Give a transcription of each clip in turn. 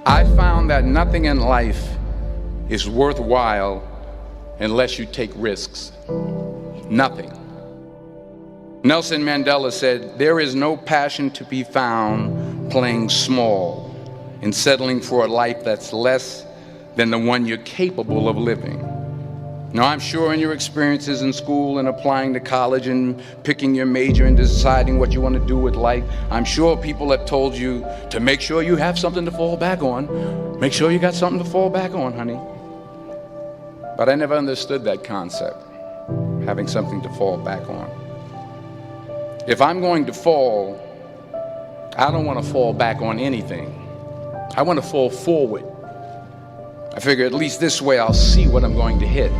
I found that nothing in life is worthwhile unless you take risks. Nothing. Nelson Mandela said, "There is no passion to be found playing small and settling for a life that's less than the one you're capable of living." Now, I'm sure in your experiences in school and applying to college and picking your major and deciding what you want to do with life, I'm sure people have told you to make sure you have something to fall back on. Make sure you got something to fall back on, honey. But I never understood that concept, having something to fall back on. If I'm going to fall, I don't want to fall back on anything. I want to fall forward. I figure at least this way I'll see what I'm going to hit.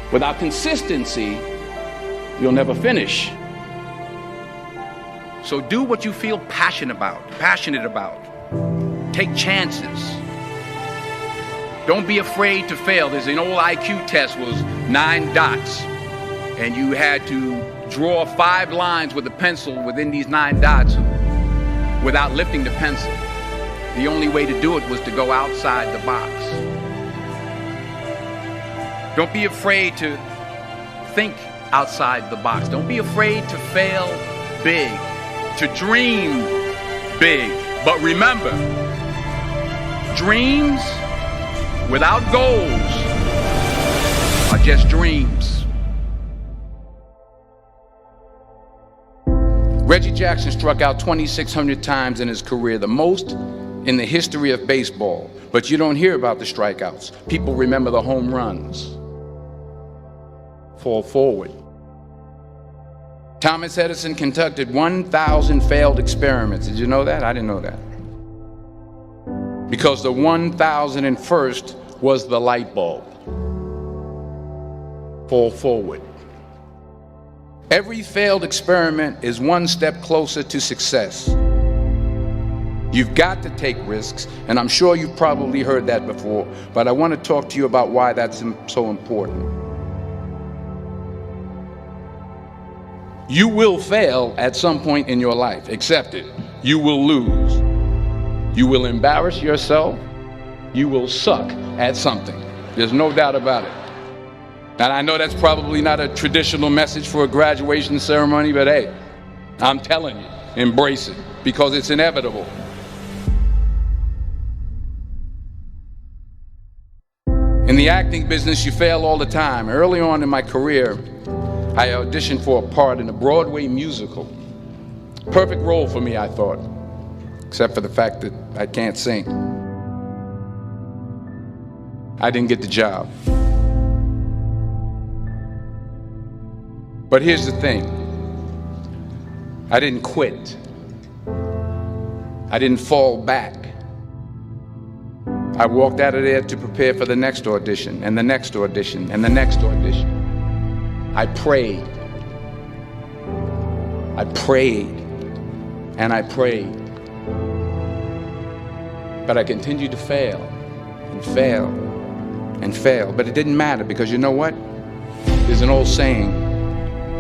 Without consistency, you'll never finish. So do what you feel passionate about. Take chances. Don't be afraid to fail. There's an old IQ test, was 9 dots, and you had to draw 5 lines with a pencil within these 9 dots without lifting the pencil. The only way to do it was to go outside the box. Don't be afraid to think outside the box. Don't be afraid to fail big, to dream big. But remember, dreams without goals are just dreams. Reggie Jackson struck out 2,600 times in his career, the most in the history of baseball. But you don't hear about the strikeouts. People remember the home runs. Fall forward. Thomas Edison conducted 1,000 failed experiments. Did you know that? I didn't know that. Because the 1,001st was the light bulb. Fall forward. Every failed experiment is one step closer to success. You've got to take risks, and I'm sure you've probably heard that before, but I want to talk to you about why that's so important. You will fail at some point in your life. Accept it. You will lose. You will embarrass yourself. You will suck at something. There's no doubt about it. And I know that's probably not a traditional message for a graduation ceremony, but hey, I'm telling you, embrace it, because it's inevitable. In the acting business, you fail all the time. Early on in my career, I auditioned for a part in a Broadway musical. Perfect role for me, I thought, except for the fact that I can't sing. I didn't get the job. But here's the thing. I didn't quit. I didn't fall back. I walked out of there to prepare for the next audition, and the next audition, and the next audition. I prayed. I prayed. And I prayed. But I continued to fail and fail and fail. But it didn't matter, because you know what? There's an old saying,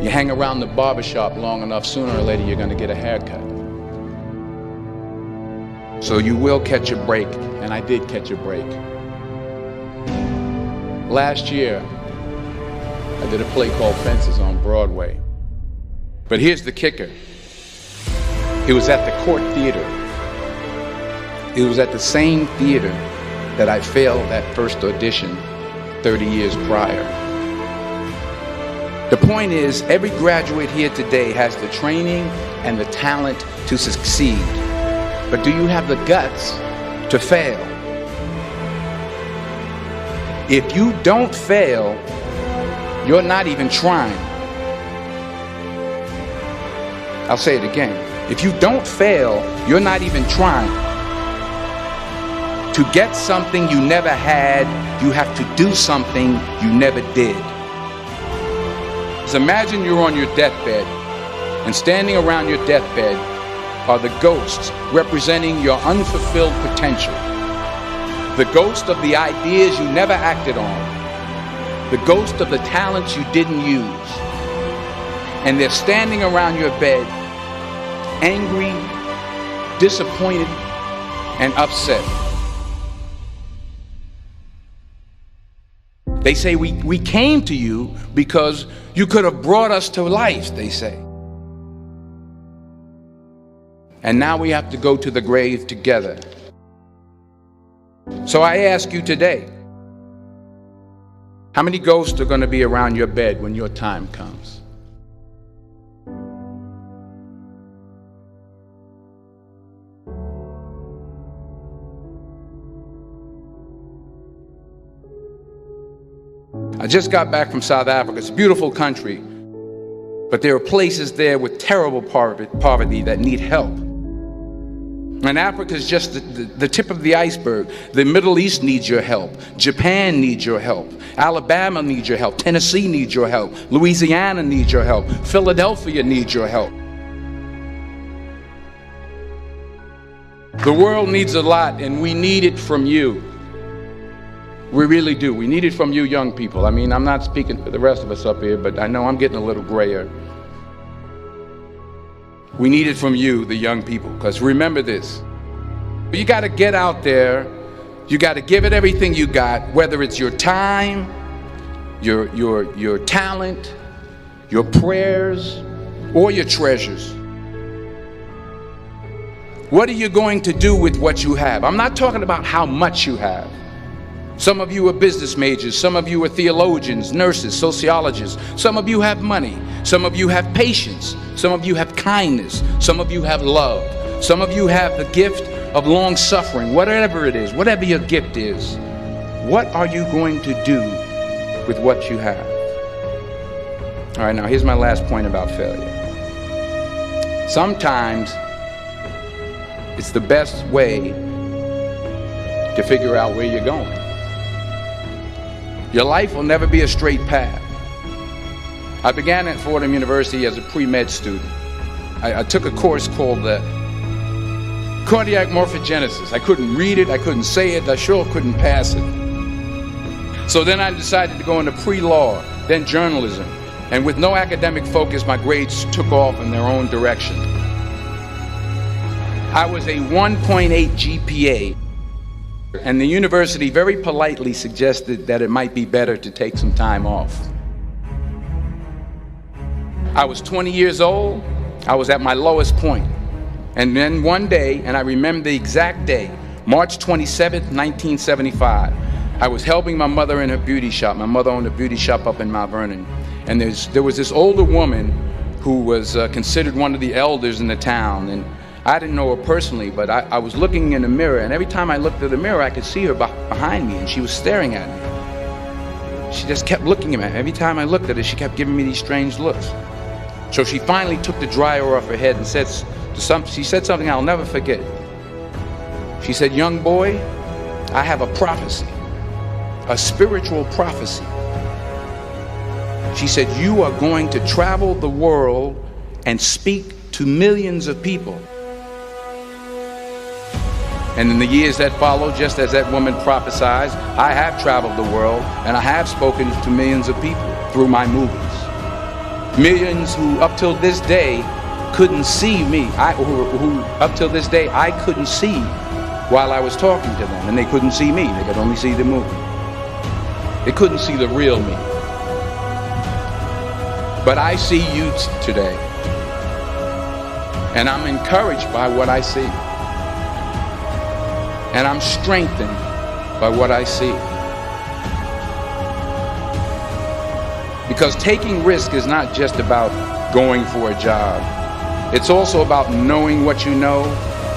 you hang around the barbershop long enough, sooner or later you're going to get a haircut. So you will catch a break, and I did catch a break. Last year, I did a play called Fences on Broadway. But here's the kicker. It was at the Court Theater. It was at the same theater that I failed that first audition 30 years prior. The point is, every graduate here today has the training and the talent to succeed. But do you have the guts to fail? If you don't fail, you're not even trying. I'll say it again. If you don't fail, you're not even trying. To get something you never had, you have to do something you never did. So imagine you're on your deathbed, and standing around your deathbed are the ghosts representing your unfulfilled potential. The ghost of the ideas you never acted on. The ghost of the talents you didn't use. And they're standing around your bed, angry, disappointed, and upset. They say we came to you because you could have brought us to life, they say. And now we have to go to the grave together. So I ask you today, how many ghosts are going to be around your bed when your time comes? I just got back from South Africa. It's a beautiful country, but there are places there with terrible poverty that need help. And Africa is just the tip of the iceberg. The Middle East needs your help. Japan needs your help. Alabama needs your help. Tennessee needs your help. Louisiana needs your help. Philadelphia needs your help. The world needs a lot, and we need it from you. We really do. We need it from you young people. I mean, I'm not speaking for the rest of us up here, but I know I'm getting a little grayer. We need it from you, the young people, because remember this. You got to get out there. You got to give it everything you got, whether it's your time, your talent, your prayers, or your treasures. What are you going to do with what you have? I'm not talking about how much you have. Some of you are business majors, some of you are theologians, nurses, sociologists, some of you have money, some of you have patience, some of you have kindness, some of you have love, some of you have the gift of long suffering. Whatever it is, whatever your gift is, what are you going to do with what you have? All right, now here's my last point about failure. Sometimes it's the best way to figure out where you're going. Your life will never be a straight path. I began at Fordham University as a pre-med student. I took a course called cardiac morphogenesis. I couldn't read it, I couldn't say it, I sure couldn't pass it. So then I decided to go into pre-law, then journalism. And with no academic focus, my grades took off in their own direction. I was a 1.8 GPA. And the university very politely suggested that it might be better to take some time off. I was 20 years old. I was at my lowest point. And then one day, and I remember the exact day, March 27th, 1975, I was helping my mother in her beauty shop. My mother owned a beauty shop up in Mount Vernon. And there was this older woman who was considered one of the elders in the town. And I didn't know her personally, but I was looking in the mirror, and every time I looked at the mirror, I could see her behind me, and she was staring at me. She just kept looking at me. Every time I looked at her, she kept giving me these strange looks. So she finally took the dryer off her head and she said something I'll never forget. She said, "Young boy, I have a prophecy, a spiritual prophecy." She said, "You are going to travel the world and speak to millions of people." And in the years that followed, just as that woman prophesied, I have traveled the world and I have spoken to millions of people through my movies. Millions who up till this day couldn't see me, who up till this day I couldn't see while I was talking to them, and they couldn't see me, they could only see the movie. They couldn't see the real me. But I see you today, and I'm encouraged by what I see. And I'm strengthened by what I see. Because taking risk is not just about going for a job. It's also about knowing what you know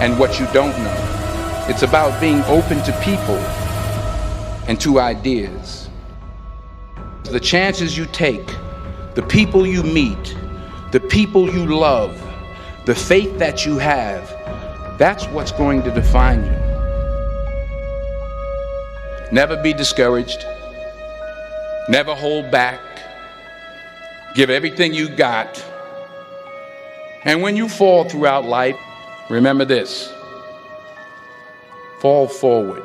and what you don't know. It's about being open to people and to ideas. The chances you take, the people you meet, the people you love, the faith that you have, that's what's going to define you. Never be discouraged. Never hold back. Give everything you got. And when you fall throughout life, remember this: fall forward.